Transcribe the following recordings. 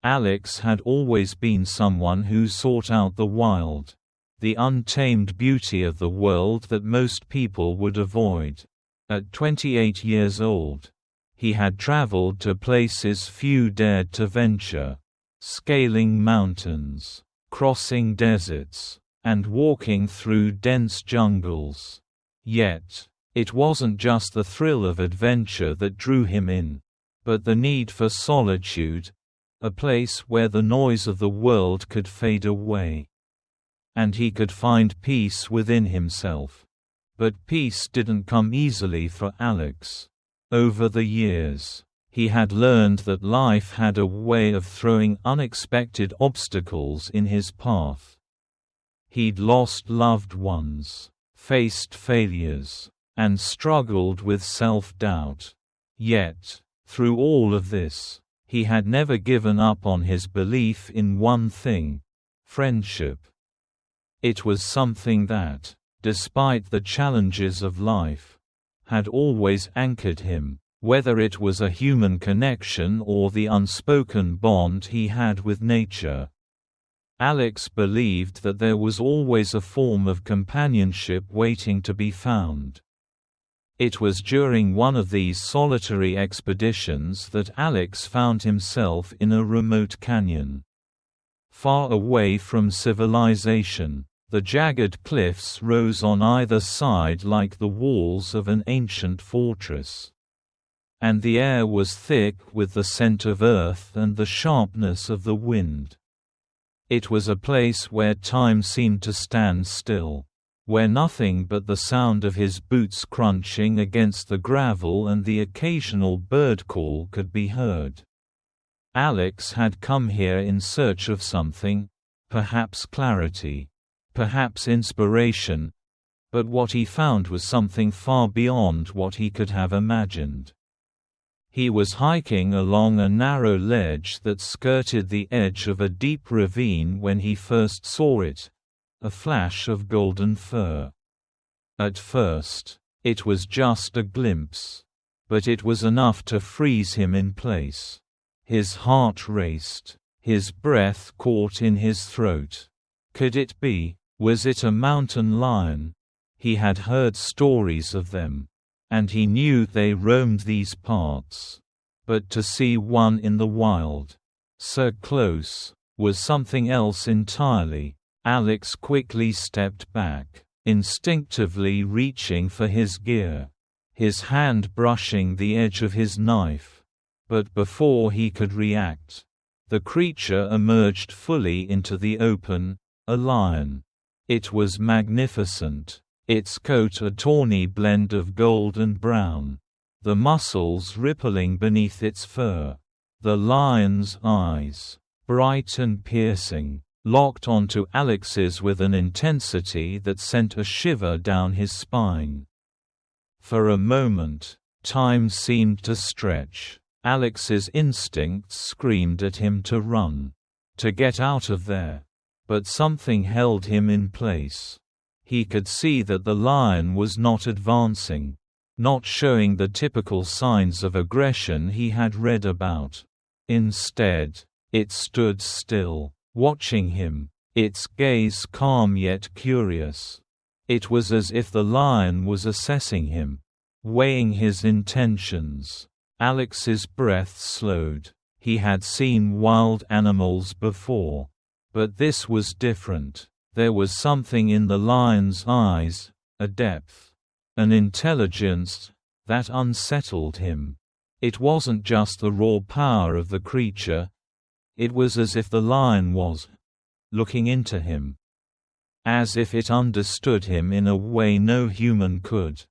Alex had always been someone who sought out the wild, the untamed beauty of the world that most people would avoid. At 28 years old, he had traveled to places few dared to venture, scaling mountains, crossing deserts, and walking through dense jungles. Yet, it wasn't just the thrill of adventure that drew him in, but the need for solitude, a place where the noise of the world could fade away, and he could find peace within himself. But peace didn't come easily for Alex. Over the years, he had learned that life had a way of throwing unexpected obstacles in his path. He'd lost loved ones, faced failures, and struggled with self-doubt. Yet, through all of this, he had never given up on his belief in one thing: friendship. It was something that, despite the challenges of life, had always anchored him, whether it was a human connection or the unspoken bond he had with nature. Alex believed that there was always a form of companionship waiting to be found. It was during one of these solitary expeditions that Alex found himself in a remote canyon. Far away from civilization, the jagged cliffs rose on either side like the walls of an ancient fortress. And the air was thick with the scent of earth and the sharpness of the wind. It was a place where time seemed to stand still, where nothing but the sound of his boots crunching against the gravel and the occasional bird call could be heard. Alex had come here in search of something, perhaps clarity, perhaps inspiration, but what he found was something far beyond what he could have imagined. He was hiking along a narrow ledge that skirted the edge of a deep ravine when he first saw it, a flash of golden fur. At first, it was just a glimpse, but it was enough to freeze him in place. His heart raced, his breath caught in his throat. Could it be? Was it a mountain lion? He had heard stories of them, and he knew they roamed these parts. But to see one in the wild, so close, was something else entirely. Alex quickly stepped back, instinctively reaching for his gear, his hand brushing the edge of his knife. But before he could react, the creature emerged fully into the open, a lion. It was magnificent, its coat a tawny blend of gold and brown, the muscles rippling beneath its fur. The lion's eyes, bright and piercing, locked onto Alex's with an intensity that sent a shiver down his spine. For a moment, time seemed to stretch. Alex's instincts screamed at him to run, to get out of there. But something held him in place. He could see that the lion was not advancing, not showing the typical signs of aggression he had read about. Instead, it stood still, watching him, its gaze calm yet curious. It was as if the lion was assessing him, weighing his intentions. Alex's breath slowed. He had seen wild animals before, but this was different. There was something in the lion's eyes, a depth, an intelligence, that unsettled him. It wasn't just the raw power of the creature. It was as if the lion was looking into him, as if it understood him in a way no human could.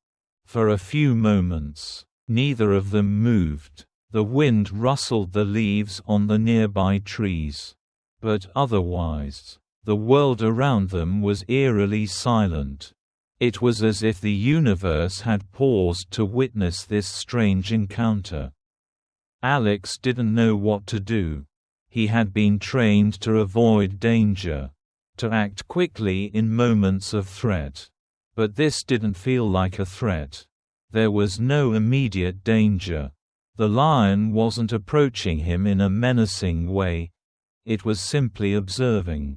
For a few moments, neither of them moved. The wind rustled the leaves on the nearby trees. But otherwise, the world around them was eerily silent. It was as if the universe had paused to witness this strange encounter. Alex didn't know what to do. He had been trained to avoid danger, to act quickly in moments of threat. But this didn't feel like a threat. There was no immediate danger. The lion wasn't approaching him in a menacing way, It was simply observing.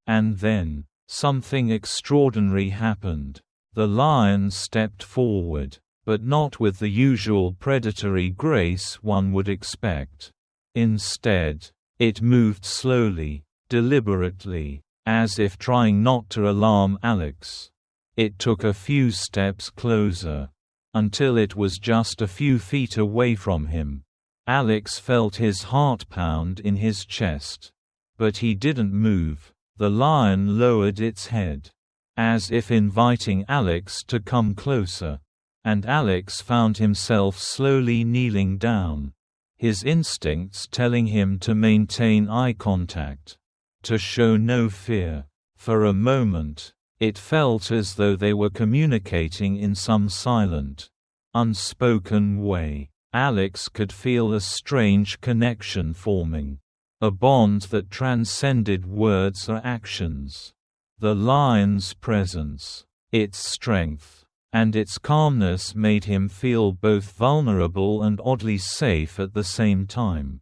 And then, something extraordinary happened. The lion stepped forward, but not with the usual predatory grace one would expect. Instead, it moved slowly, deliberately, as if trying not to alarm Alex. It took a few steps closer, until it was just a few feet away from him. Alex felt his heart pound in his chest. But he didn't move. The lion lowered its head, as if inviting Alex to come closer. And Alex found himself slowly kneeling down, his instincts telling him to maintain eye contact, to show no fear. For a moment, it felt as though they were communicating in some silent, unspoken way. Alex could feel a strange connection forming, a bond that transcended words or actions. The lion's presence, its strength, and its calmness made him feel both vulnerable and oddly safe at the same time.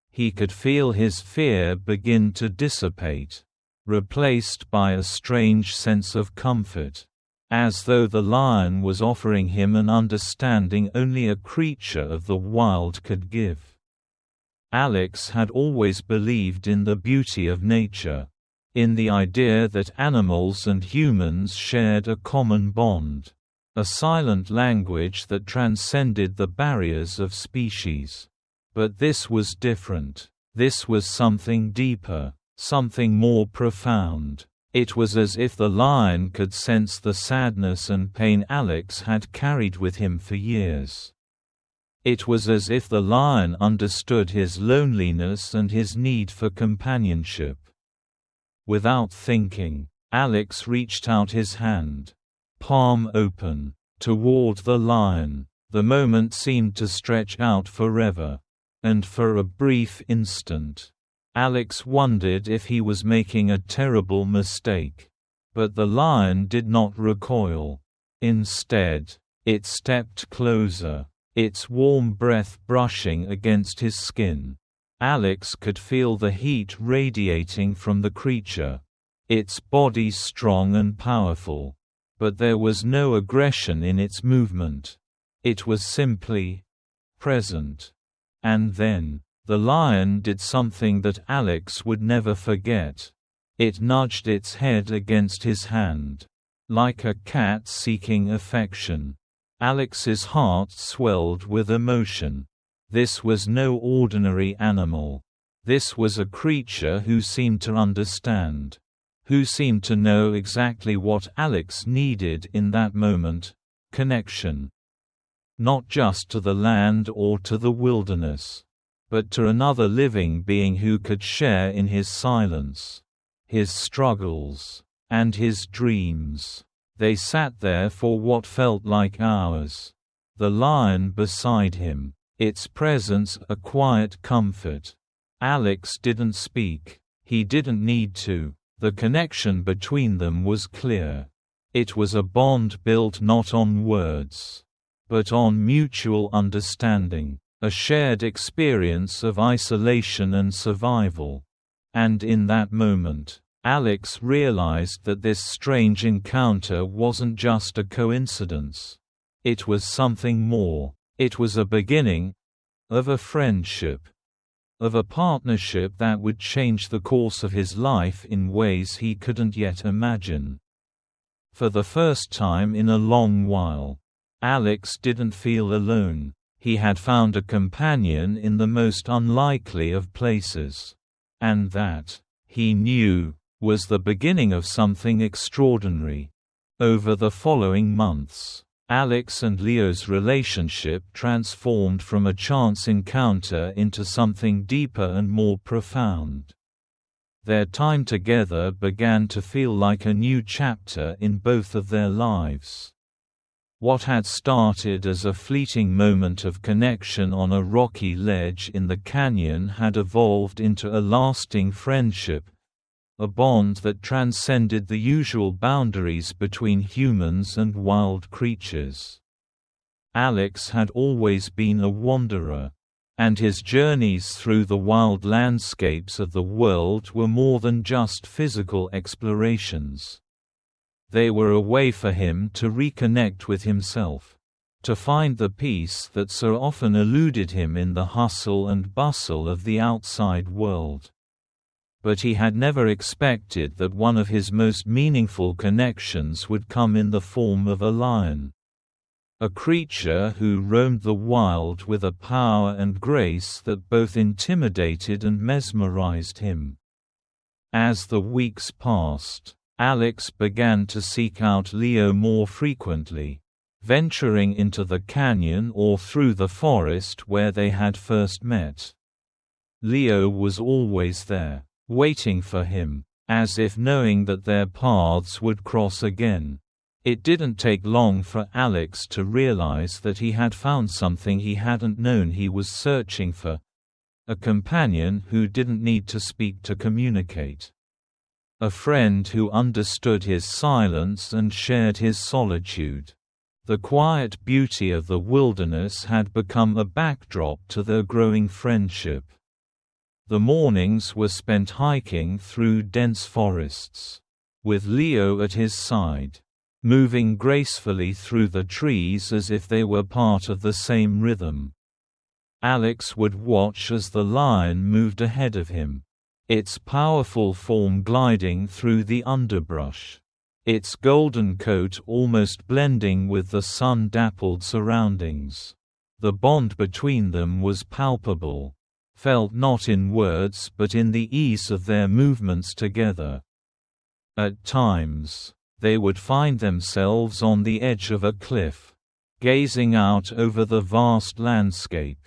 He could feel his fear begin to dissipate, replaced by a strange sense of comfort, as though the lion was offering him an understanding only a creature of the wild could give. Alex had always believed in the beauty of nature, in the idea that animals and humans shared a common bond, a silent language that transcended the barriers of species. But this was different. This was something deeper, something more profound. It was as if the lion could sense the sadness and pain Alex had carried with him for years. It was as if the lion understood his loneliness and his need for companionship. Without thinking, Alex reached out his hand, palm open, toward the lion. The moment seemed to stretch out forever. And for a brief instant, Alex wondered if he was making a terrible mistake. But the lion did not recoil. Instead, it stepped closer, its warm breath brushing against his skin. Alex could feel the heat radiating from the creature, its body strong and powerful. But there was no aggression in its movement. It was simply present. And then, the lion did something that Alex would never forget. It nudged its head against his hand, like a cat seeking affection. Alex's heart swelled with emotion. This was no ordinary animal. This was a creature who seemed to understand, who seemed to know exactly what Alex needed in that moment: connection. Not just to the land or to the wilderness, but to another living being who could share in his silence, his struggles, and his dreams. They sat there for what felt like hours. The lion beside him, its presence a quiet comfort. Alex didn't speak. He didn't need to. The connection between them was clear. It was a bond built not on words, but on mutual understanding, a shared experience of isolation and survival. And in that moment, Alex realized that this strange encounter wasn't just a coincidence. It was something more. It was a beginning of a friendship, of a partnership that would change the course of his life in ways he couldn't yet imagine. For the first time in a long while, Alex didn't feel alone. He had found a companion in the most unlikely of places. And that, he knew, was the beginning of something extraordinary. Over the following months, Alex and Leo's relationship transformed from a chance encounter into something deeper and more profound. Their time together began to feel like a new chapter in both of their lives. What had started as a fleeting moment of connection on a rocky ledge in the canyon had evolved into a lasting friendship, a bond that transcended the usual boundaries between humans and wild creatures. Alex had always been a wanderer, And his journeys through the wild landscapes of the world were more than just physical explorations. They were a way for him to reconnect with himself, to find the peace that so often eluded him in the hustle and bustle of the outside world. But he had never expected that one of his most meaningful connections would come in the form of a lion. A creature who roamed the wild with a power and grace that both intimidated and mesmerized him. As the weeks passed, Alex began to seek out Leo more frequently, venturing into the canyon or through the forest where they had first met. Leo was always there, waiting for him, as if knowing that their paths would cross again. It didn't take long for Alex to realize that he had found something he hadn't known he was searching for: a companion who didn't need to speak to communicate. A friend who understood his silence and shared his solitude. The quiet beauty of the wilderness had become a backdrop to their growing friendship. The mornings were spent hiking through dense forests, with Leo at his side, moving gracefully through the trees as if they were part of the same rhythm. Alex would watch as the lion moved ahead of him, its powerful form gliding through the underbrush, its golden coat almost blending with the sun-dappled surroundings. The bond between them was palpable, felt not in words but in the ease of their movements together. At times, they would find themselves on the edge of a cliff, gazing out over the vast landscape.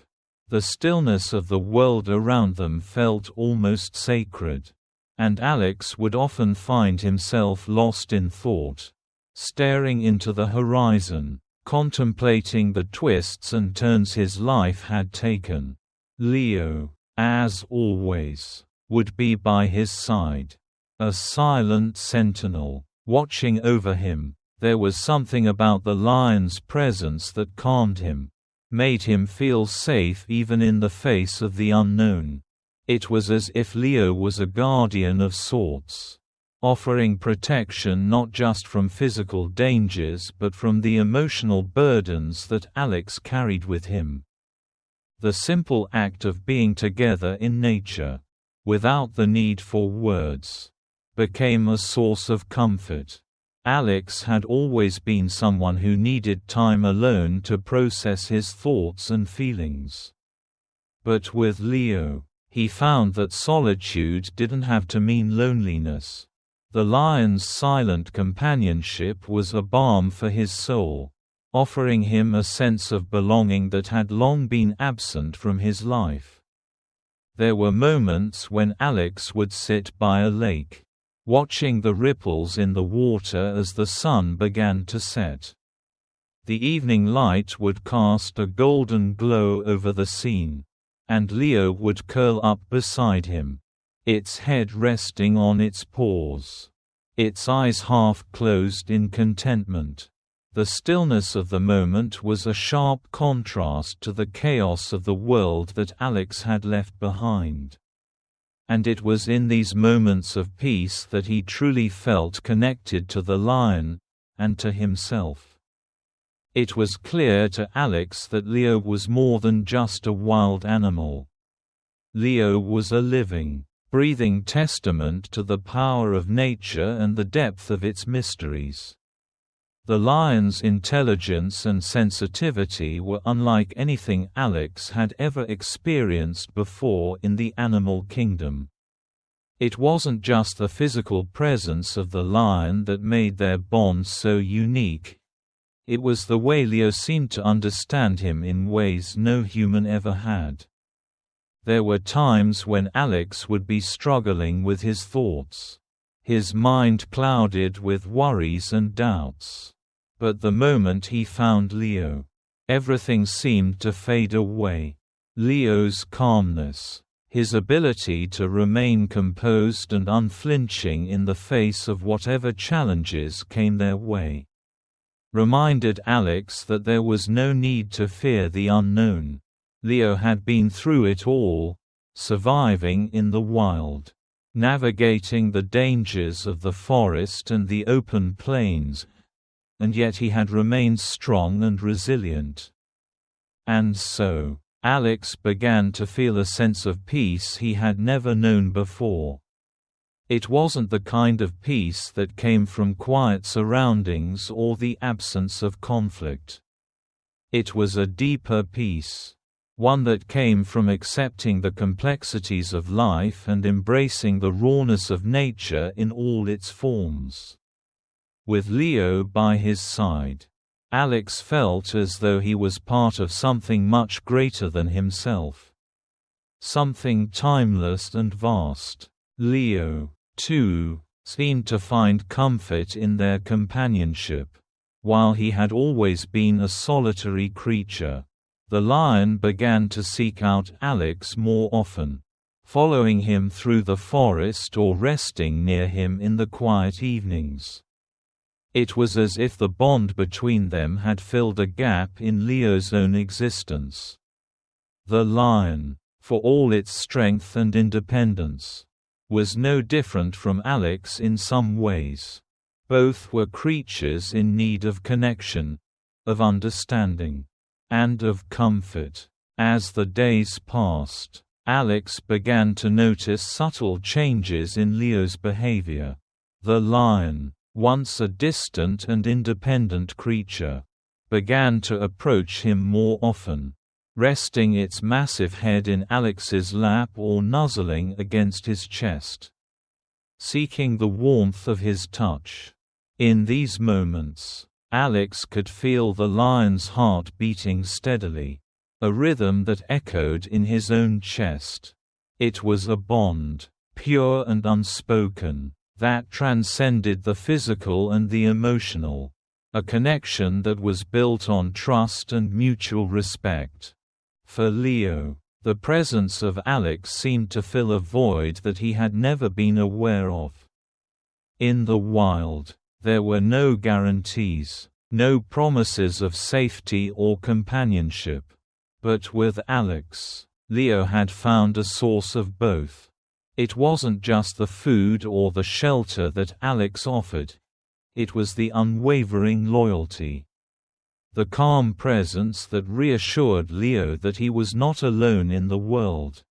The stillness of the world around them felt almost sacred, and Alex would often find himself lost in thought, staring into the horizon, contemplating the twists and turns his life had taken. Leo, as always, would be by his side, a silent sentinel, watching over him. There was something about the lion's presence that calmed him, made him feel safe even in the face of the unknown. It was as if Leo was a guardian of sorts, offering protection not just from physical dangers but from the emotional burdens that Alex carried with him. The simple act of being together in nature, without the need for words, became a source of comfort. Alex had always been someone who needed time alone to process his thoughts and feelings. But with Leo, he found that solitude didn't have to mean loneliness. The lion's silent companionship was a balm for his soul, offering him a sense of belonging that had long been absent from his life. There were moments when Alex would sit by a lake, watching the ripples in the water as the sun began to set. The evening light would cast a golden glow over the scene, and Leo would curl up beside him, its head resting on its paws, its eyes half closed in contentment. The stillness of the moment was a sharp contrast to the chaos of the world that Alex had left behind. And it was in these moments of peace that he truly felt connected to the lion, and to himself. It was clear to Alex that Leo was more than just a wild animal. Leo was a living, breathing testament to the power of nature and the depth of its mysteries. The lion's intelligence and sensitivity were unlike anything Alex had ever experienced before in the animal kingdom. It wasn't just the physical presence of the lion that made their bond so unique. It was the way Leo seemed to understand him in ways no human ever had. There were times when Alex would be struggling with his thoughts, his mind clouded with worries and doubts. But the moment he found Leo, everything seemed to fade away. Leo's calmness, his ability to remain composed and unflinching in the face of whatever challenges came their way, reminded Alex that there was no need to fear the unknown. Leo had been through it all, surviving in the wild, navigating the dangers of the forest and the open plains, and yet he had remained strong and resilient. And so, Alex began to feel a sense of peace he had never known before. It wasn't the kind of peace that came from quiet surroundings or the absence of conflict. It was a deeper peace, one that came from accepting the complexities of life and embracing the rawness of nature in all its forms. With Leo by his side, Alex felt as though he was part of something much greater than himself. Something timeless and vast. Leo, too, seemed to find comfort in their companionship. While he had always been a solitary creature, the lion began to seek out Alex more often, following him through the forest or resting near him in the quiet evenings. It was as if the bond between them had filled a gap in Leo's own existence. The lion, for all its strength and independence, was no different from Alex in some ways. Both were creatures in need of connection, of understanding, and of comfort. As the days passed, Alex began to notice subtle changes in Leo's behavior. The lion, once a distant and independent creature, began to approach him more often, resting its massive head in Alex's lap or nuzzling against his chest, seeking the warmth of his touch. In these moments, Alex could feel the lion's heart beating steadily, a rhythm that echoed in his own chest. It was a bond, pure and unspoken, that transcended the physical and the emotional, a connection that was built on trust and mutual respect. For Leo, the presence of Alex seemed to fill a void that he had never been aware of. In the wild, there were no guarantees, no promises of safety or companionship. But with Alex, Leo had found a source of both. It wasn't just the food or the shelter that Alex offered. It was the unwavering loyalty, the calm presence that reassured Leo that he was not alone in the world.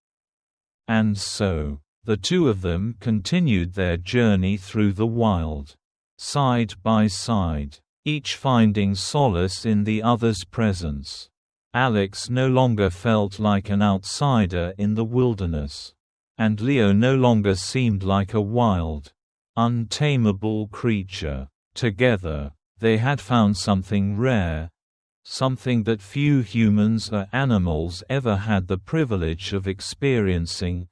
And so, the two of them continued their journey through the wild, side by side, each finding solace in the other's presence. Alex no longer felt like an outsider in the wilderness, and Leo no longer seemed like a wild, untamable creature. Together, they had found something rare, something that few humans or animals ever had the privilege of experiencing,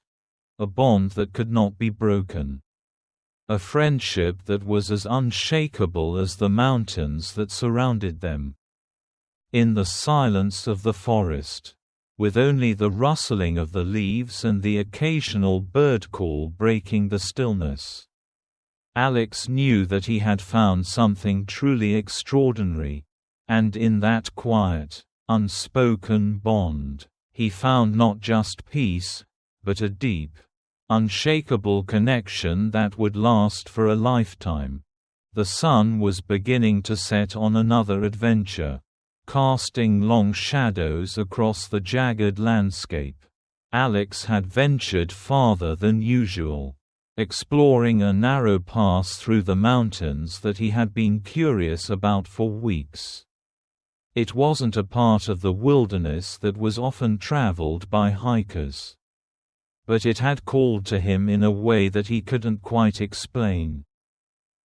a bond that could not be broken. A friendship that was as unshakable as the mountains that surrounded them. In the silence of the forest, with only the rustling of the leaves and the occasional bird call breaking the stillness, Alex knew that he had found something truly extraordinary, and in that quiet, unspoken bond, he found not just peace, but a deep, unshakable connection that would last for a lifetime. The sun was beginning to set on another adventure, casting long shadows across the jagged landscape. Alex had ventured farther than usual, exploring a narrow pass through the mountains that he had been curious about for weeks. It wasn't a part of the wilderness that was often traveled by hikers, but it had called to him in a way that he couldn't quite explain.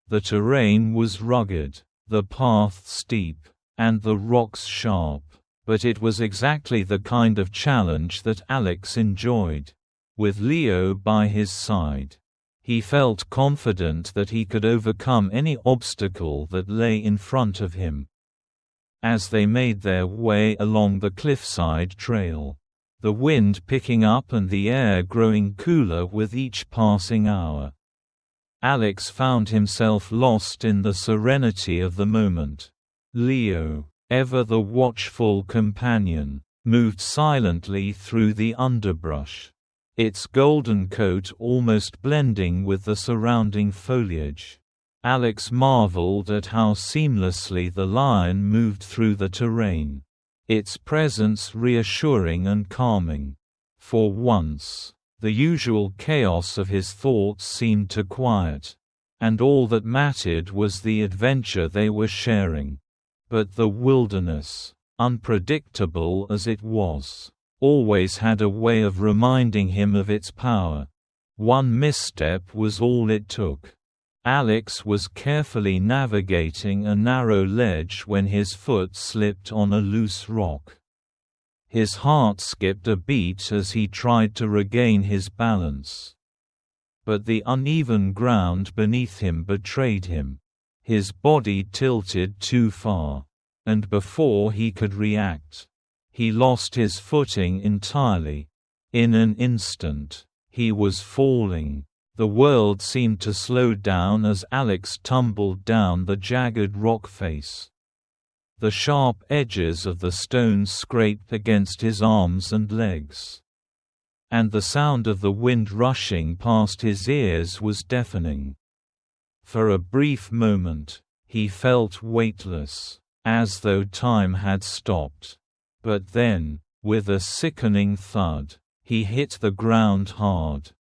The terrain was rugged, the path steep, and the rocks sharp, but it was exactly the kind of challenge that Alex enjoyed. With Leo by his side, he felt confident that he could overcome any obstacle that lay in front of him. As they made their way along the cliffside trail, the wind picking up and the air growing cooler with each passing hour, Alex found himself lost in the serenity of the moment. Leo, ever the watchful companion, moved silently through the underbrush, its golden coat almost blending with the surrounding foliage. Alex marveled at how seamlessly the lion moved through the terrain, its presence reassuring and calming. For once, the usual chaos of his thoughts seemed to quiet, and all that mattered was the adventure they were sharing. But the wilderness, unpredictable as it was, always had a way of reminding him of its power. One misstep was all it took. Alex was carefully navigating a narrow ledge when his foot slipped on a loose rock. His heart skipped a beat as he tried to regain his balance. But the uneven ground beneath him betrayed him. His body tilted too far, and before he could react, he lost his footing entirely. In an instant, he was falling. The world seemed to slow down as Alex tumbled down the jagged rock face. The sharp edges of the stones scraped against his arms and legs, and the sound of the wind rushing past his ears was deafening. For a brief moment, he felt weightless, as though time had stopped. But then, with a sickening thud, he hit the ground hard.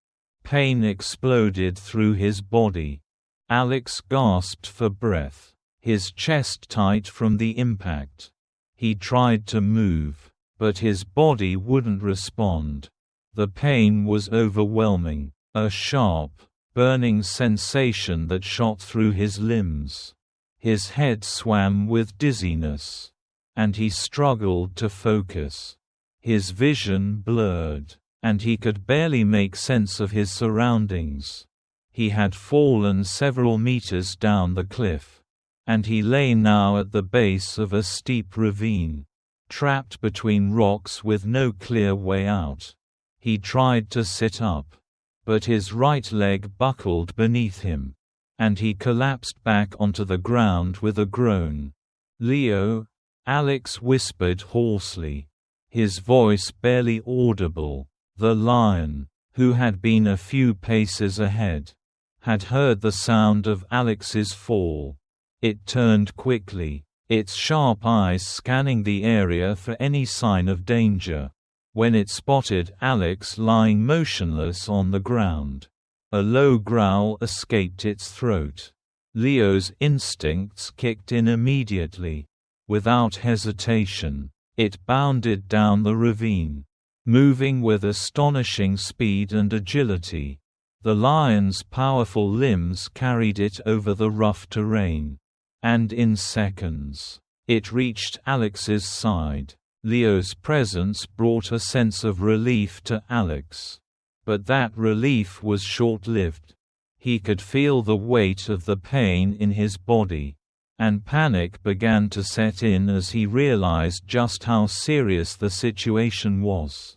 Pain exploded through his body. Alex gasped for breath, his chest tight from the impact. He tried to move, but his body wouldn't respond. The pain was overwhelming, a sharp, burning sensation that shot through his limbs. His head swam with dizziness, and he struggled to focus. His vision blurred, and he could barely make sense of his surroundings. He had fallen several meters down the cliff, and he lay now at the base of a steep ravine, trapped between rocks with no clear way out. He tried to sit up, but his right leg buckled beneath him, and he collapsed back onto the ground with a groan. "Leo," Alex whispered hoarsely, his voice barely audible. The lion, who had been a few paces ahead, had heard the sound of Alex's fall. It turned quickly, its sharp eyes scanning the area for any sign of danger. When it spotted Alex lying motionless on the ground, a low growl escaped its throat. Leo's instincts kicked in immediately. Without hesitation, it bounded down the ravine, moving with astonishing speed and agility. The lion's powerful limbs carried it over the rough terrain, and in seconds, it reached Alex's side. Leo's presence brought a sense of relief to Alex. But that relief was short-lived. He could feel the weight of the pain in his body, and panic began to set in as he realized just how serious the situation was.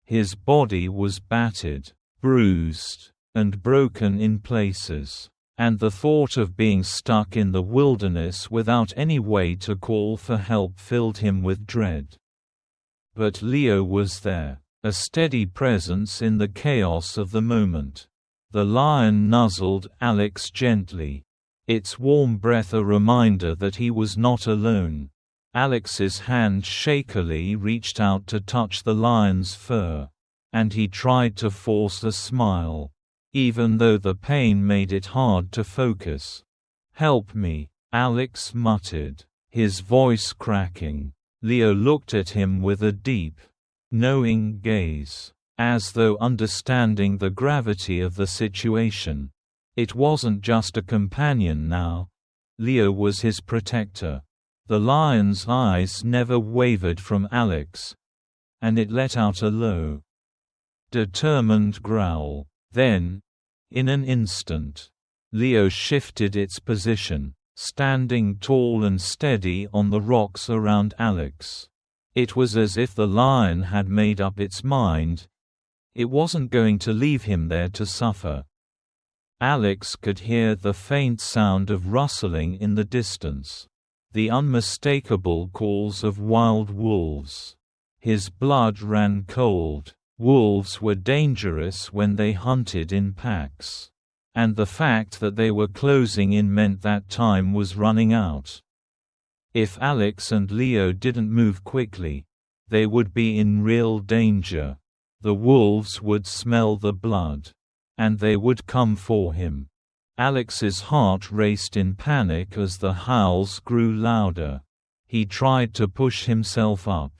His body was battered, bruised, and broken in places, and the thought of being stuck in the wilderness without any way to call for help filled him with dread. But Leo was there, a steady presence in the chaos of the moment. The lion nuzzled Alex gently, its warm breath a reminder that he was not alone. Alex's hand shakily reached out to touch the lion's fur, and he tried to force a smile, even though the pain made it hard to focus. "Help me," Alex muttered, his voice cracking. Leo looked at him with a deep, knowing gaze, as though understanding the gravity of the situation. It wasn't just a companion now. Leo was his protector. The lion's eyes never wavered from Alex, and it let out a low, determined growl. Then, in an instant, Leo shifted its position, standing tall and steady on the rocks around Alex. It was as if the lion had made up its mind. It wasn't going to leave him there to suffer. Alex could hear the faint sound of rustling in the distance, the unmistakable calls of wild wolves. His blood ran cold. Wolves were dangerous when they hunted in packs. And the fact that they were closing in meant that time was running out. If Alex and Leo didn't move quickly, they would be in real danger. The wolves would smell the blood. And they would come for him. Alex's heart raced in panic as the howls grew louder. He tried to push himself up.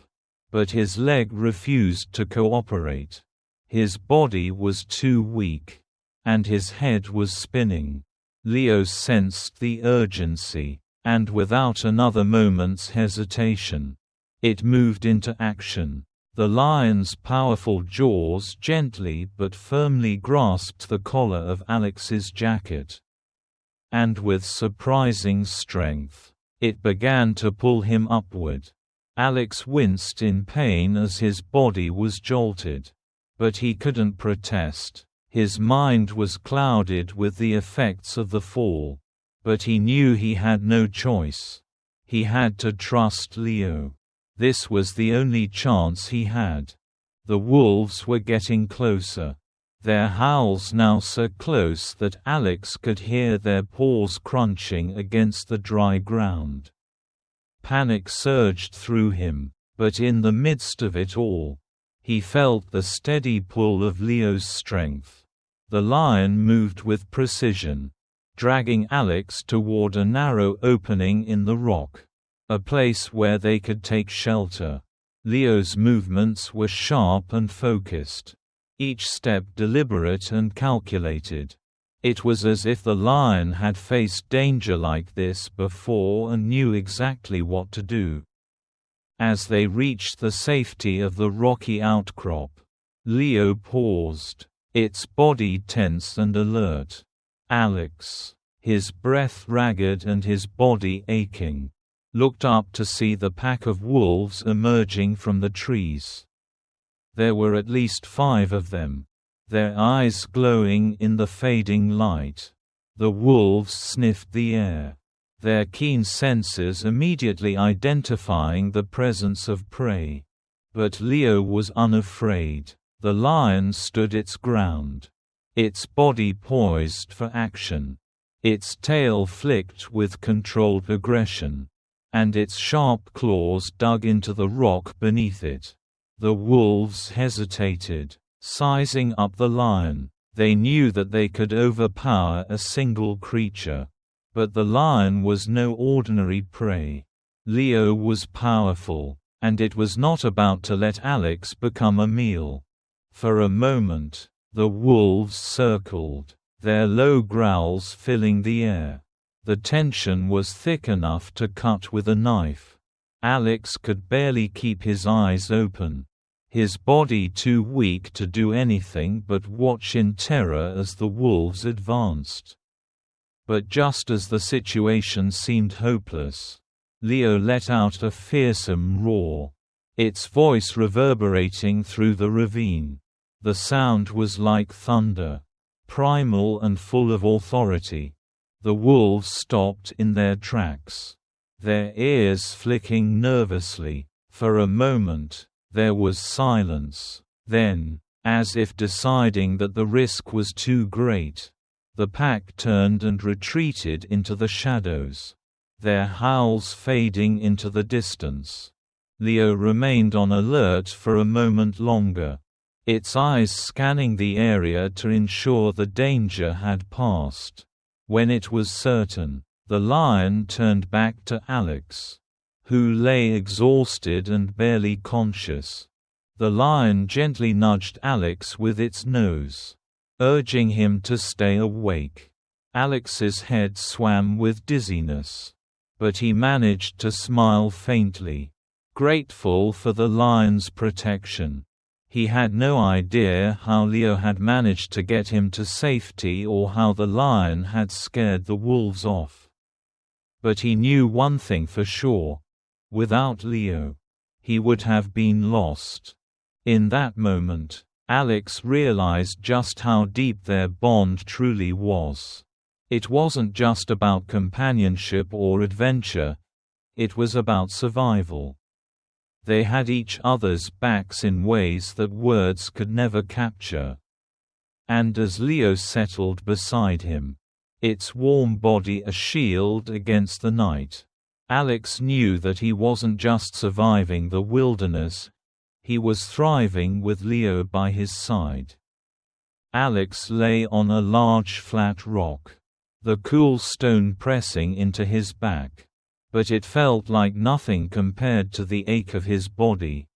But his leg refused to cooperate. His body was too weak. And his head was spinning. Leo sensed the urgency. And without another moment's hesitation, it moved into action. The lion's powerful jaws gently but firmly grasped the collar of Alex's jacket. And with surprising strength, it began to pull him upward. Alex winced in pain as his body was jolted. But he couldn't protest. His mind was clouded with the effects of the fall. But he knew he had no choice. He had to trust Leo. This was the only chance he had. The wolves were getting closer. Their howls now so close that Alex could hear their paws crunching against the dry ground. Panic surged through him, but in the midst of it all, he felt the steady pull of Leo's strength. The lion moved with precision, dragging Alex toward a narrow opening in the rock, a place where they could take shelter. Leo's movements were sharp and focused, each step deliberate and calculated. It was as if the lion had faced danger like this before and knew exactly what to do. As they reached the safety of the rocky outcrop, Leo paused, its body tense and alert. Alex, his breath ragged and his body aching, looked up to see the pack of wolves emerging from the trees. There were at least 5 of them, their eyes glowing in the fading light. The wolves sniffed the air, their keen senses immediately identifying the presence of prey. But Leo was unafraid. The lion stood its ground, its body poised for action, its tail flicked with controlled aggression, and its sharp claws dug into the rock beneath it. The wolves hesitated, sizing up the lion. They knew that they could overpower a single creature. But the lion was no ordinary prey. Leo was powerful, and it was not about to let Alex become a meal. For a moment, the wolves circled, their low growls filling the air. The tension was thick enough to cut with a knife. Alex could barely keep his eyes open, his body too weak to do anything but watch in terror as the wolves advanced. But just as the situation seemed hopeless, Leo let out a fearsome roar, its voice reverberating through the ravine. The sound was like thunder, primal and full of authority. The wolves stopped in their tracks, their ears flicking nervously. For a moment, there was silence. Then, as if deciding that the risk was too great, the pack turned and retreated into the shadows, their howls fading into the distance. Leo remained on alert for a moment longer, its eyes scanning the area to ensure the danger had passed. When it was certain, the lion turned back to Alex, who lay exhausted and barely conscious. The lion gently nudged Alex with its nose, urging him to stay awake. Alex's head swam with dizziness, but he managed to smile faintly, grateful for the lion's protection. He had no idea how Leo had managed to get him to safety or how the lion had scared the wolves off. But he knew one thing for sure. Without Leo, he would have been lost. In that moment, Alex realized just how deep their bond truly was. It wasn't just about companionship or adventure, it was about survival. They had each other's backs in ways that words could never capture. And as Leo settled beside him, its warm body a shield against the night, Alex knew that he wasn't just surviving the wilderness, he was thriving with Leo by his side. Alex lay on a large flat rock, the cool stone pressing into his back. But it felt like nothing compared to the ache of his body.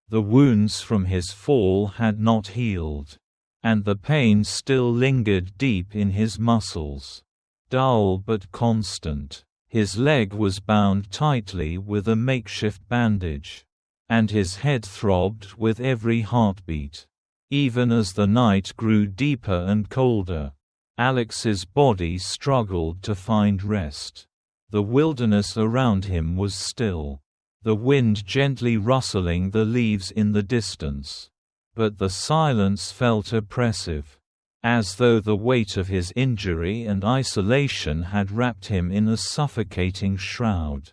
The wounds from his fall had not healed, and the pain still lingered deep in his muscles, dull but constant. His leg was bound tightly with a makeshift bandage, and his head throbbed with every heartbeat. Even as the night grew deeper and colder, Alex's body struggled to find rest. The wilderness around him was still, the wind gently rustling the leaves in the distance. But the silence felt oppressive, as though the weight of his injury and isolation had wrapped him in a suffocating shroud.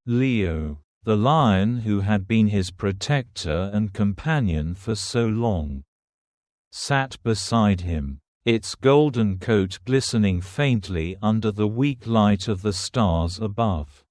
Leo, the lion who had been his protector and companion for so long, sat beside him, its golden coat glistening faintly under the weak light of the stars above.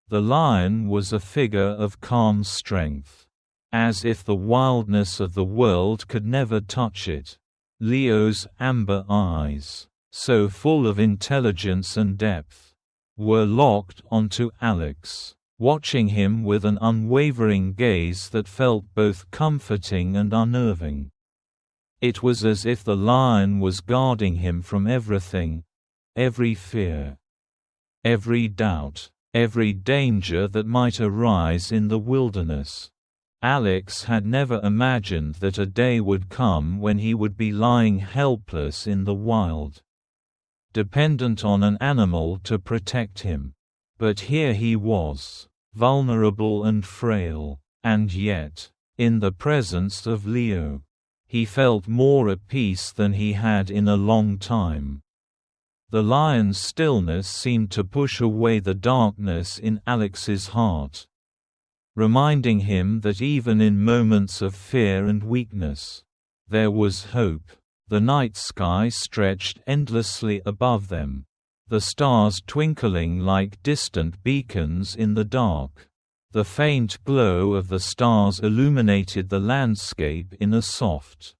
The lion was a figure of calm strength, as if the wildness of the world could never touch it. Leo's amber eyes, so full of intelligence and depth, were locked onto Alex, watching him with an unwavering gaze that felt both comforting and unnerving. It was as if the lion was guarding him from everything, every fear, every doubt, every danger that might arise in the wilderness. Alex had never imagined that a day would come when he would be lying helpless in the wild, dependent on an animal to protect him. But here he was, vulnerable and frail, and yet, in the presence of Leo, he felt more at peace than he had in a long time. The lion's stillness seemed to push away the darkness in Alex's heart, reminding him that even in moments of fear and weakness, there was hope. The night sky stretched endlessly above them, the stars twinkling like distant beacons in the dark. The faint glow of the stars illuminated the landscape in a soft,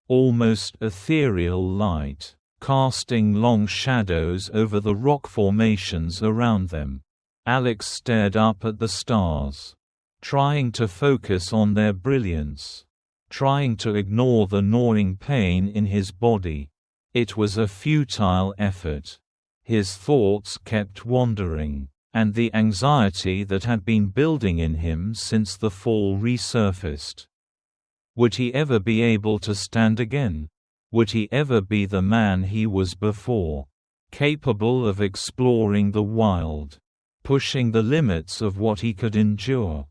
almost ethereal light, casting long shadows over the rock formations around them. Alex stared up at the stars, trying to focus on their brilliance, trying to ignore the gnawing pain in his body. It was a futile effort. His thoughts kept wandering, and the anxiety that had been building in him since the fall resurfaced. Would he ever be able to stand again? Would he ever be the man he was before, capable of exploring the wild, pushing the limits of what he could endure?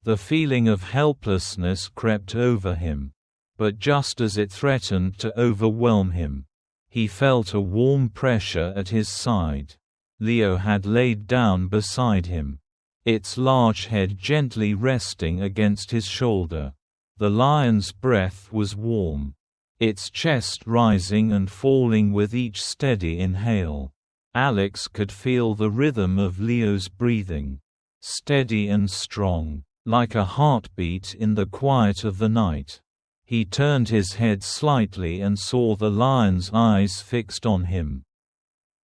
The feeling of helplessness crept over him, but just as it threatened to overwhelm him, he felt a warm pressure at his side. Leo had laid down beside him, its large head gently resting against his shoulder. The lion's breath was warm, its chest rising and falling with each steady inhale. Alex could feel the rhythm of Leo's breathing, steady and strong, like a heartbeat in the quiet of the night. He turned his head slightly and saw the lion's eyes fixed on him.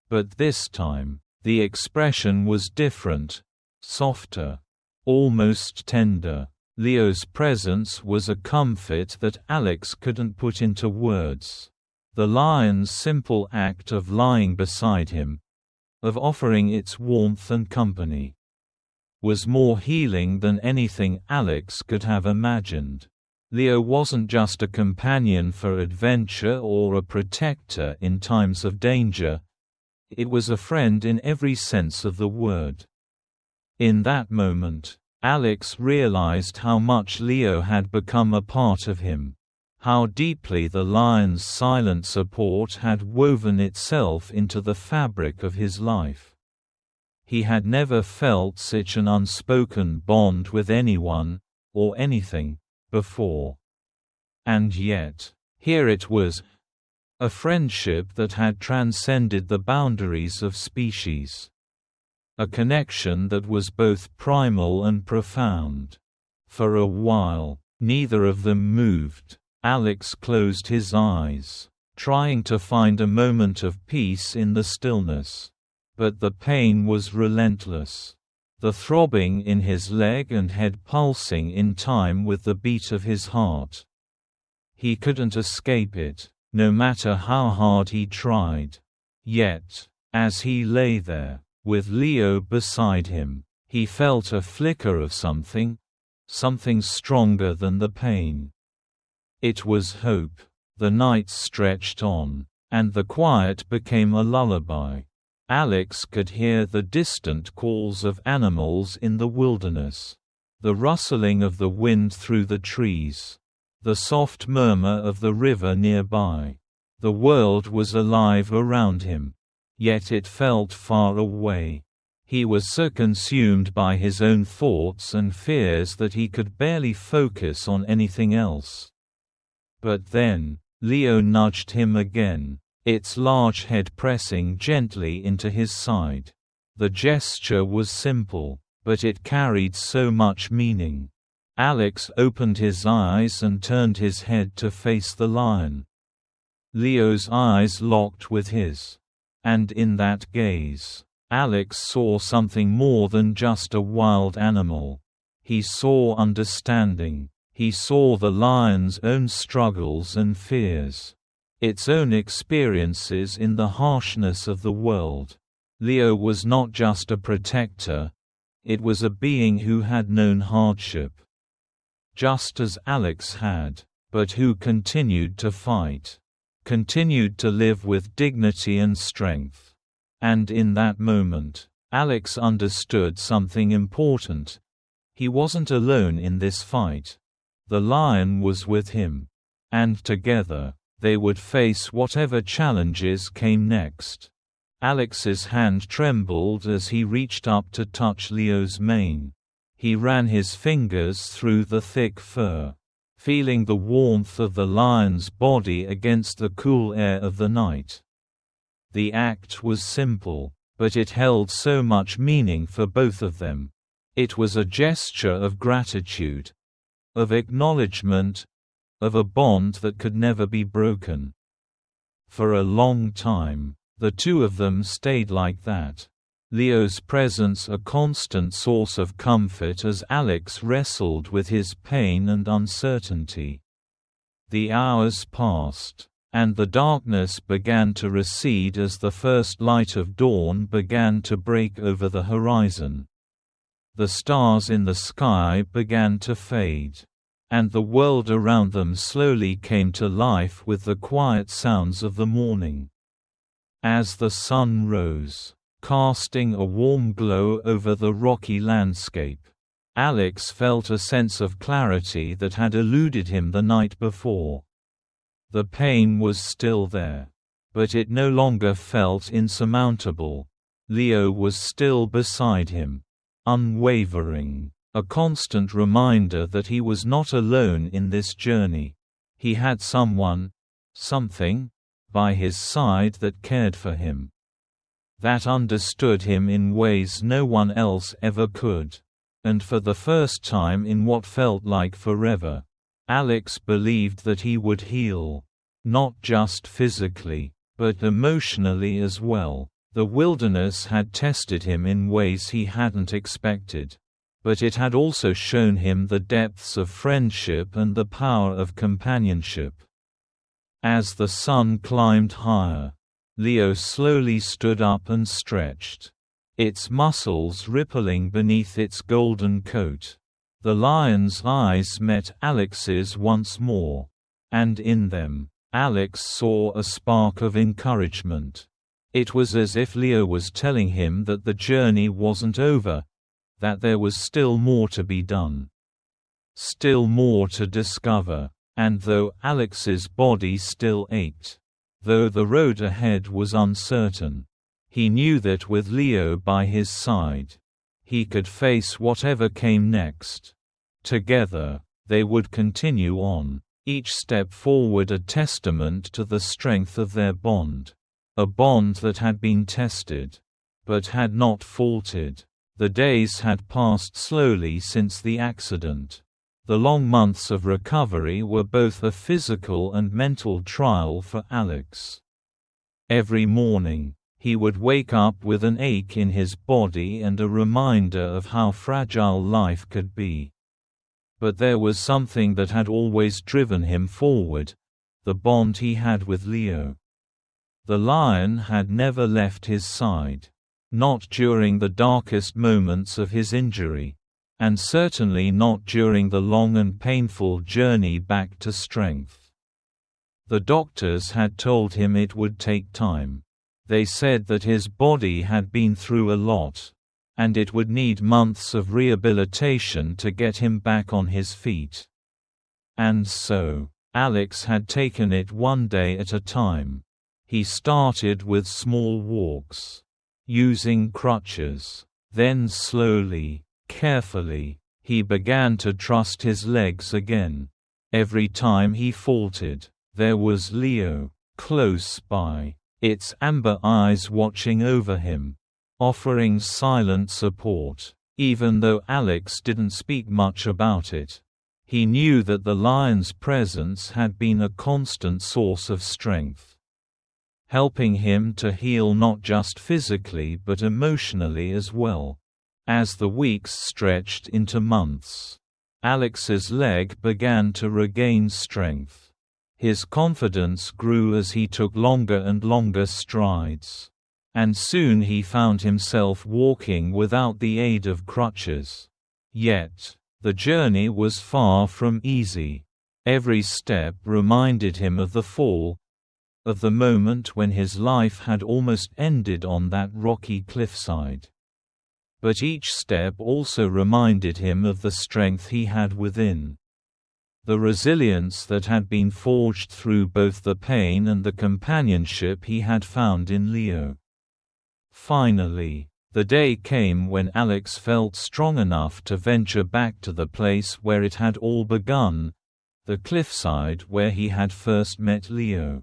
But this time, the expression was different, softer, almost tender. Leo's presence was a comfort that Alex couldn't put into words. The lion's simple act of lying beside him, of offering its warmth and company, was more healing than anything Alex could have imagined. Leo wasn't just a companion for adventure or a protector in times of danger. It was a friend in every sense of the word. In that moment, Alex realized how much Leo had become a part of him, how deeply the lion's silent support had woven itself into the fabric of his life. He had never felt such an unspoken bond with anyone, or anything, before. And yet, here it was, a friendship that had transcended the boundaries of species. A connection that was both primal and profound. For a while, neither of them moved. Alex closed his eyes, trying to find a moment of peace in the stillness. But the pain was relentless. The throbbing in his leg and head pulsing in time with the beat of his heart. He couldn't escape it, no matter how hard he tried. Yet, as he lay there, with Leo beside him, he felt a flicker of something stronger than the pain. It was hope. The night stretched on, and the quiet became a lullaby. Alex could hear the distant calls of animals in the wilderness, the rustling of the wind through the trees, the soft murmur of the river nearby. The world was alive around him, yet it felt far away. He was so consumed by his own thoughts and fears that he could barely focus on anything else. But then, Leo nudged him again, its large head pressing gently into his side. The gesture was simple, but it carried so much meaning. Alex opened his eyes and turned his head to face the lion. Leo's eyes locked with his. And in that gaze, Alex saw something more than just a wild animal. He saw understanding. He saw the lion's own struggles and fears. Its own experiences in the harshness of the world. Leo was not just a protector. It was a being who had known hardship. Just as Alex had, but who continued to fight. Continued to live with dignity and strength. And in that moment, Alex understood something important. He wasn't alone in this fight. The lion was with him. And together, they would face whatever challenges came next. Alex's hand trembled as he reached up to touch Leo's mane. He ran his fingers through the thick fur, feeling the warmth of the lion's body against the cool air of the night. The act was simple, but it held so much meaning for both of them. It was a gesture of gratitude, of acknowledgement, of a bond that could never be broken. For a long time, the two of them stayed like that. Leo's presence a constant source of comfort as Alex wrestled with his pain and uncertainty. The hours passed, and the darkness began to recede as the first light of dawn began to break over the horizon. The stars in the sky began to fade, and the world around them slowly came to life with the quiet sounds of the morning. As the sun rose, casting a warm glow over the rocky landscape, Alex felt a sense of clarity that had eluded him the night before. The pain was still there, but it no longer felt insurmountable. Leo was still beside him, unwavering, a constant reminder that he was not alone in this journey. He had someone, something, by his side that cared for him, that understood him in ways no one else ever could. And for the first time in what felt like forever, Alex believed that he would heal, not just physically, but emotionally as well. The wilderness had tested him in ways he hadn't expected, but it had also shown him the depths of friendship and the power of companionship. As the sun climbed higher, Leo slowly stood up and stretched, its muscles rippling beneath its golden coat. The lion's eyes met Alex's once more, and in them, Alex saw a spark of encouragement. It was as if Leo was telling him that the journey wasn't over, that there was still more to be done, still more to discover. And though Alex's body still ached, though the road ahead was uncertain, He knew that with Leo by his side, he could face whatever came next. Together, they would continue on, each step forward a testament to the strength of their bond. A bond that had been tested, but had not faltered. The days had passed slowly since the accident. The long months of recovery were both a physical and mental trial for Alex. Every morning, he would wake up with an ache in his body and a reminder of how fragile life could be. But there was something that had always driven him forward: the bond he had with Leo. The lion had never left his side. Not during the darkest moments of his injury. And certainly not during the long and painful journey back to strength. The doctors had told him it would take time. They said that his body had been through a lot, and it would need months of rehabilitation to get him back on his feet. And so, Alex had taken it one day at a time. He started with small walks, using crutches. Then slowly, carefully, he began to trust his legs again. Every time he faltered, there was Leo, close by, its amber eyes watching over him, offering silent support. Even though Alex didn't speak much about it, he knew that the lion's presence had been a constant source of strength, helping him to heal not just physically but emotionally as well. As the weeks stretched into months, Alex's leg began to regain strength. His confidence grew as he took longer and longer strides. And soon he found himself walking without the aid of crutches. Yet, the journey was far from easy. Every step reminded him of the fall, of the moment when his life had almost ended on that rocky cliffside. But each step also reminded him of the strength he had within. The resilience that had been forged through both the pain and the companionship he had found in Leo. Finally, the day came when Alex felt strong enough to venture back to the place where it had all begun, the cliffside where he had first met Leo.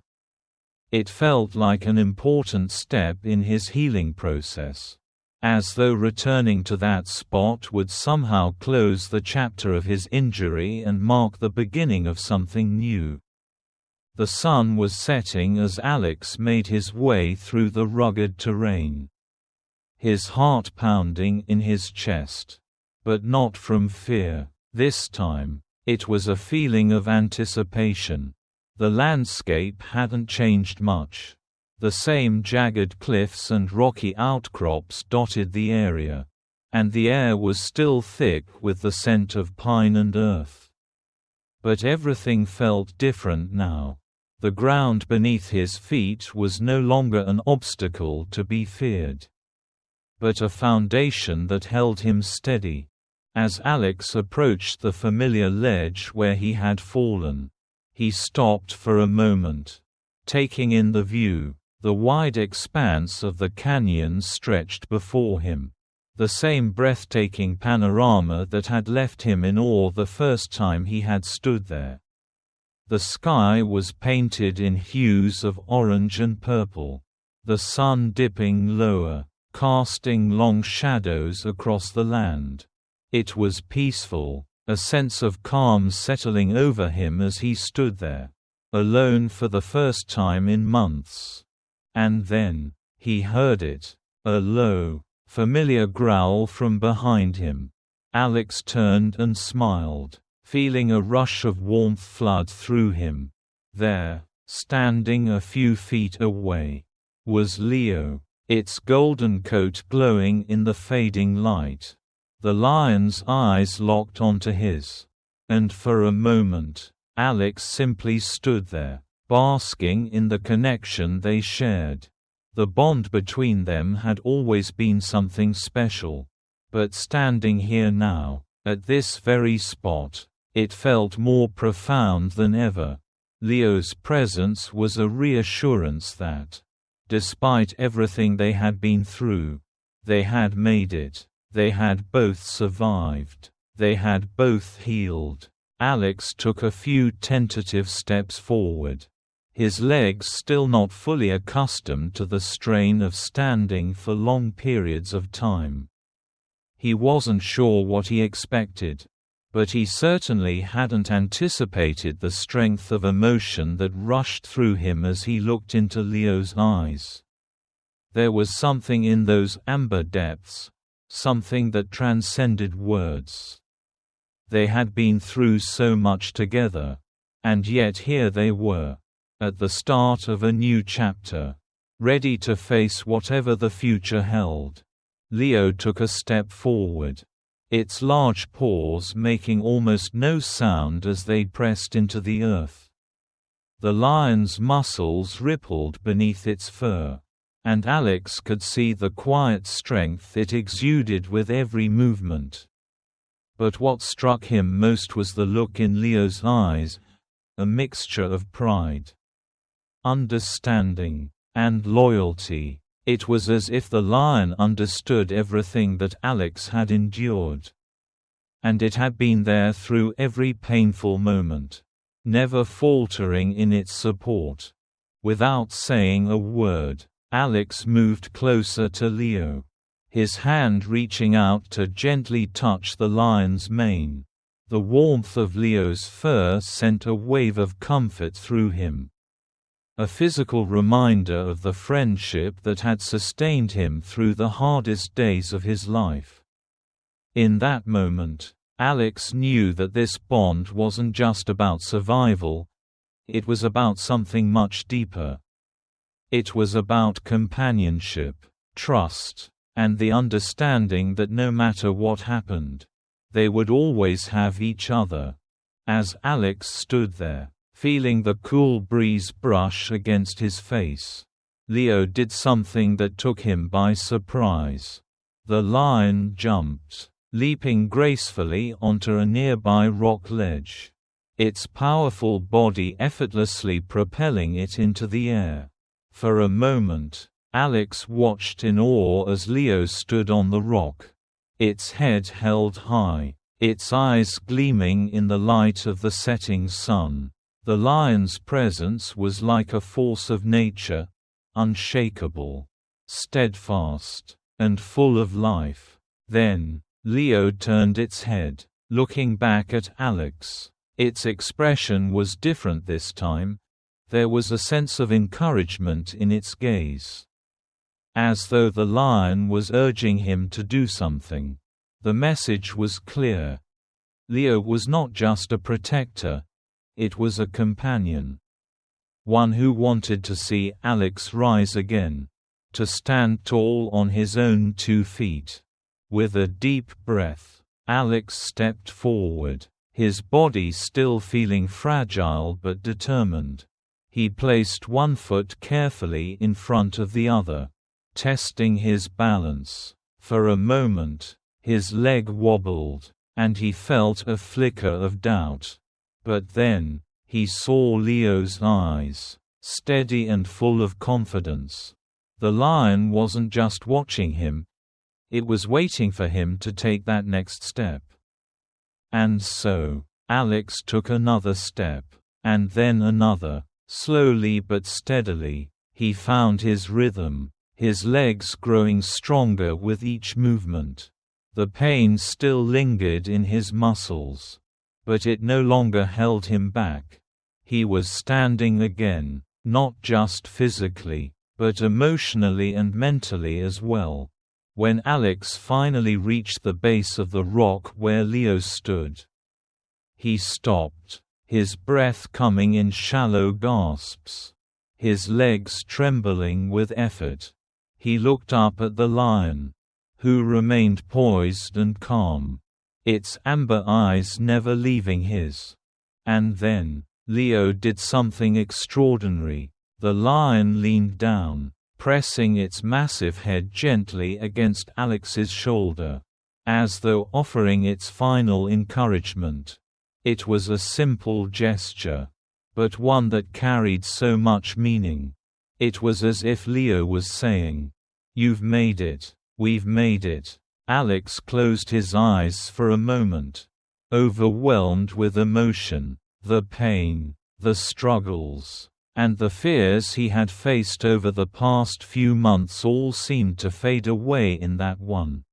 It felt like an important step in his healing process. As though returning to that spot would somehow close the chapter of his injury and mark the beginning of something new. The sun was setting as Alex made his way through the rugged terrain. His heart pounding in his chest. But not from fear. This time, it was a feeling of anticipation. The landscape hadn't changed much. The same jagged cliffs and rocky outcrops dotted the area, and the air was still thick with the scent of pine and earth. But everything felt different now. The ground beneath his feet was no longer an obstacle to be feared, but a foundation that held him steady. As Alex approached the familiar ledge where he had fallen, he stopped for a moment, taking in the view. The wide expanse of the canyon stretched before him. The same breathtaking panorama that had left him in awe the first time he had stood there. The sky was painted in hues of orange and purple. The sun dipping lower, casting long shadows across the land. It was peaceful, a sense of calm settling over him as he stood there, alone for the first time in months. And then, he heard it, a low, familiar growl from behind him. Alex turned and smiled, feeling a rush of warmth flood through him. There, standing a few feet away, was Leo, its golden coat glowing in the fading light. The lion's eyes locked onto his. And for a moment, Alex simply stood there, basking in the connection they shared. The bond between them had always been something special. But standing here now, at this very spot, it felt more profound than ever. Leo's presence was a reassurance that, Despite everything they had been through, they had made it. They had both survived. They had both healed. Alex took a few tentative steps forward. His legs still not fully accustomed to the strain of standing for long periods of time. He wasn't sure what he expected, but he certainly hadn't anticipated the strength of emotion that rushed through him as he looked into Leo's eyes. There was something in those amber depths, something that transcended words. They had been through so much together, and yet here they were, at the start of a new chapter, ready to face whatever the future held. Leo took a step forward, its large paws making almost no sound as they pressed into the earth. The lion's muscles rippled beneath its fur, and Alex could see the quiet strength it exuded with every movement. But what struck him most was the look in Leo's eyes, a mixture of pride, understanding, and loyalty. It was as if the lion understood everything that Alex had endured. And it had been there through every painful moment, never faltering in its support. Without saying a word, Alex moved closer to Leo, his hand reaching out to gently touch the lion's mane. The warmth of Leo's fur sent a wave of comfort through him, a physical reminder of the friendship that had sustained him through the hardest days of his life. In that moment, Alex knew that this bond wasn't just about survival, it was about something much deeper. It was about companionship, trust, and the understanding that no matter what happened, they would always have each other. As Alex stood there, feeling the cool breeze brush against his face, Leo did something that took him by surprise. The lion jumped, leaping gracefully onto a nearby rock ledge, its powerful body effortlessly propelling it into the air. For a moment, Alex watched in awe as Leo stood on the rock, its head held high, its eyes gleaming in the light of the setting sun. The lion's presence was like a force of nature, unshakable, steadfast, and full of life. Then, Leo turned its head, looking back at Alex. Its expression was different this time. There was a sense of encouragement in its gaze, as though the lion was urging him to do something. The message was clear. Leo was not just a protector, it was a companion. One who wanted to see Alex rise again, to stand tall on his own 2 feet. With a deep breath, Alex stepped forward, his body still feeling fragile but determined. He placed one foot carefully in front of the other, testing his balance. For a moment, his leg wobbled, and he felt a flicker of doubt. But then, he saw Leo's eyes, steady and full of confidence. The lion wasn't just watching him, it was waiting for him to take that next step. And so, Alex took another step, and then another. Slowly but steadily, he found his rhythm, his legs growing stronger with each movement. The pain still lingered in his muscles, but it no longer held him back. He was standing again, not just physically, but emotionally and mentally as well. When Alex finally reached the base of the rock where Leo stood, he stopped, his breath coming in shallow gasps, his legs trembling with effort. He looked up at the lion, who remained poised and calm, its amber eyes never leaving his. And then, Leo did something extraordinary. The lion leaned down, pressing its massive head gently against Alex's shoulder, as though offering its final encouragement. It was a simple gesture, but one that carried so much meaning. It was as if Leo was saying, "You've made it. We've made it." Alex closed his eyes for a moment, overwhelmed with emotion. The pain, the struggles, and the fears he had faced over the past few months all seemed to fade away in that one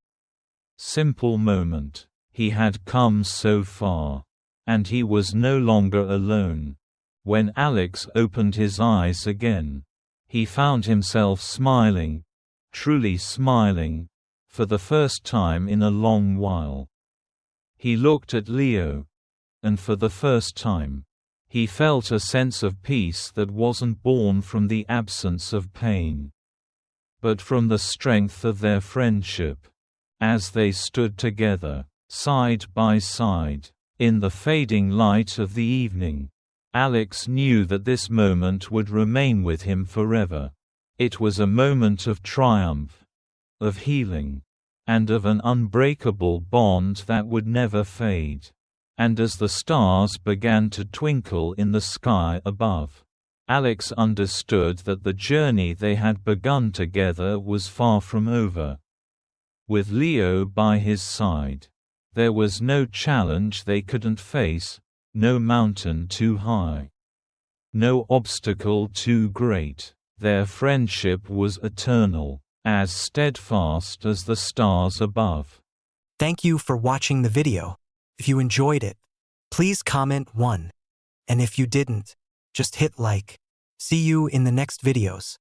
simple moment. He had come so far. And he was no longer alone. When Alex opened his eyes again, he found himself smiling, truly smiling, for the first time in a long while. He looked at Leo, and for the first time, he felt a sense of peace that wasn't born from the absence of pain, but from the strength of their friendship. As they stood together, side by side, in the fading light of the evening, Alex knew that this moment would remain with him forever. It was a moment of triumph, of healing, and of an unbreakable bond that would never fade. And as the stars began to twinkle in the sky above, Alex understood that the journey they had begun together was far from over. With Leo by his side, there was no challenge they couldn't face, no mountain too high, no obstacle too great. Their friendship was eternal, as steadfast as the stars above. Thank you for watching the video. If you enjoyed it, please comment 1. And if you didn't, just hit like. See you in the next videos.